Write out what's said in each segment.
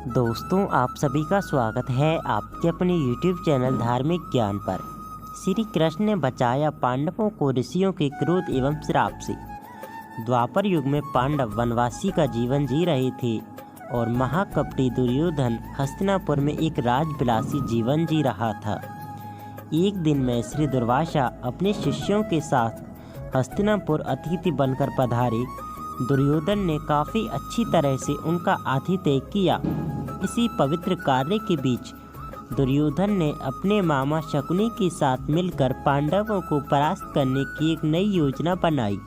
दोस्तों, आप सभी का स्वागत है आपके अपने YouTube चैनल धार्मिक ज्ञान पर। श्री कृष्ण ने बचाया पांडवों को ऋषियों के क्रोध एवं श्राप से। द्वापर युग में पांडव वनवासी का जीवन जी रहे थे और महाकपटी दुर्योधन हस्तिनापुर में एक राजविलासी जीवन जी रहा था। एक दिन में श्री दुर्वासा अपने शिष्यों के साथ हस्तिनापुर अतिथि बनकर पधारे। दुर्योधन ने काफ़ी अच्छी तरह से उनका आतिथ्य किया। इसी पवित्र कार्य के बीच दुर्योधन ने अपने मामा शकुनी के साथ मिलकर पांडवों को परास्त करने की एक नई योजना बनाई।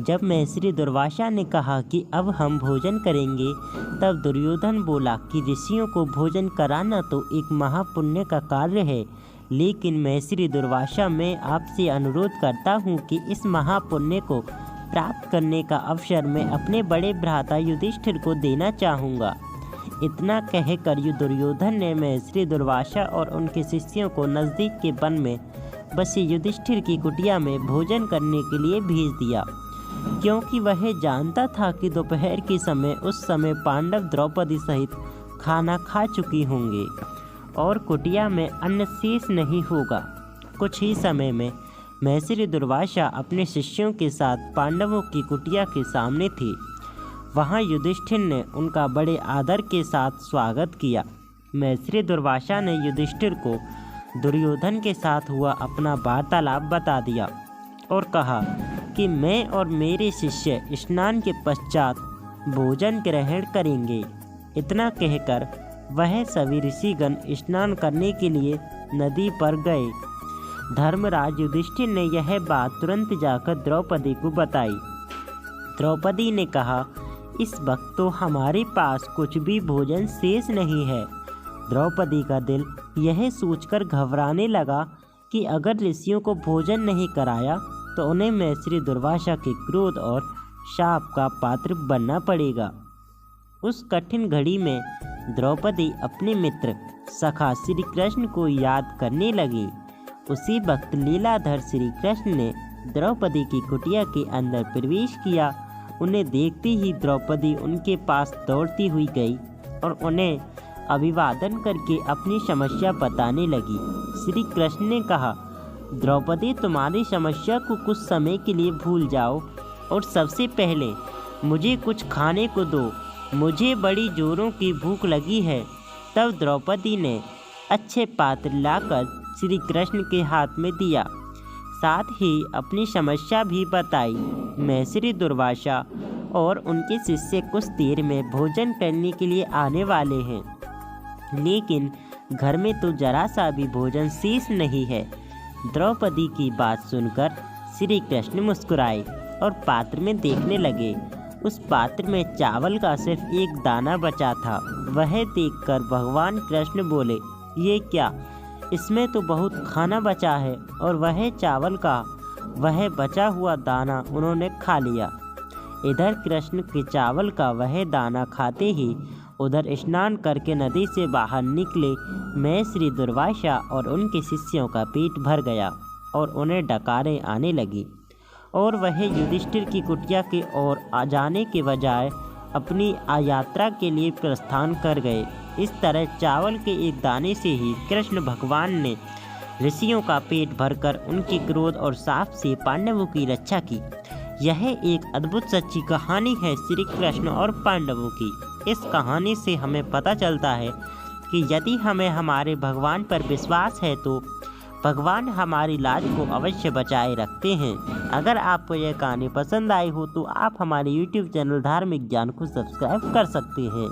जब महर्षि दुर्वासा ने कहा कि अब हम भोजन करेंगे, तब दुर्योधन बोला कि ऋषियों को भोजन कराना तो एक महापुण्य का कार्य है, लेकिन महर्षि दुर्वासा, मैं आपसे अनुरोध करता हूँ कि इस महापुण्य को प्राप्त करने का अवसर मैं अपने बड़े भ्राता युधिष्ठिर को देना चाहूँगा। इतना कहकर दुर्योधन ने महर्षि दुर्वासा और उनके शिष्यों को नज़दीक के वन में बसे युधिष्ठिर की कुटिया में भोजन करने के लिए भेज दिया, क्योंकि वह जानता था कि दोपहर के समय उस समय पांडव द्रौपदी सहित खाना खा चुकी होंगे और कुटिया में अन्न शेष नहीं होगा। कुछ ही समय में महर्षि दुर्वासा अपने शिष्यों के साथ पांडवों की कुटिया के सामने थे। वहाँ युधिष्ठिर ने उनका बड़े आदर के साथ स्वागत किया। महर्षि दुर्वासा ने युधिष्ठिर को दुर्योधन के साथ हुआ अपना वार्तालाप बता दिया और कहा कि मैं और मेरे शिष्य स्नान के पश्चात भोजन ग्रहण करेंगे। इतना कहकर वह सभी ऋषिगण स्नान करने के लिए नदी पर गए। धर्मराज युधिष्ठिर ने यह बात तुरंत जाकर द्रौपदी को बताई। द्रौपदी ने कहा, इस वक्त तो हमारे पास कुछ भी भोजन शेष नहीं है। द्रौपदी का दिल यह सोचकर घबराने लगा कि अगर ऋषियों को भोजन नहीं कराया तो उन्हें महर्षि दुर्वासा के क्रोध और शाप का पात्र बनना पड़ेगा। उस कठिन घड़ी में द्रौपदी अपने मित्र सखा श्री कृष्ण को याद करने लगी। उसी वक्त लीलाधर श्री कृष्ण ने द्रौपदी की कुटिया के अंदर प्रवेश किया। उन्हें देखते ही द्रौपदी उनके पास दौड़ती हुई गई और उन्हें अभिवादन करके अपनी समस्या बताने लगी। श्री कृष्ण ने कहा, द्रौपदी, तुम्हारी समस्या को कुछ समय के लिए भूल जाओ और सबसे पहले मुझे कुछ खाने को दो, मुझे बड़ी जोरों की भूख लगी है। तब द्रौपदी ने अच्छे पात्र लाकर श्री कृष्ण के हाथ में दिया, साथ ही अपनी समस्या भी बताई। महर्षि दुर्वासा और उनके शिष्य कुछ देर में भोजन करने के लिए आने वाले हैं, लेकिन घर में तो जरा सा भी भोजन शेष नहीं है। द्रौपदी की बात सुनकर श्री कृष्ण मुस्कुराए और पात्र में देखने लगे। उस पात्र में चावल का सिर्फ एक दाना बचा था। वह देखकर भगवान कृष्ण बोले, ये क्या, इसमें तो बहुत खाना बचा है। और वह चावल का वह बचा हुआ दाना उन्होंने खा लिया। इधर कृष्ण के चावल का वह दाना खाते ही उधर स्नान करके नदी से बाहर निकले महर्षि दुर्वासा और उनके शिष्यों का पेट भर गया और उन्हें डकारें आने लगी और वह युधिष्ठिर की कुटिया की ओर आ जाने के बजाय अपनी यात्रा के लिए प्रस्थान कर गए। इस तरह चावल के एक दाने से ही कृष्ण भगवान ने ऋषियों का पेट भरकर उनके क्रोध और शाप से पांडवों की रक्षा की। यह एक अद्भुत सच्ची कहानी है श्री कृष्ण और पांडवों की। इस कहानी से हमें पता चलता है कि यदि हमें हमारे भगवान पर विश्वास है तो भगवान हमारी लाज को अवश्य बचाए रखते हैं। अगर आपको यह कहानी पसंद आई हो तो आप हमारे YouTube चैनल धार्मिक ज्ञान को सब्सक्राइब कर सकते हैं।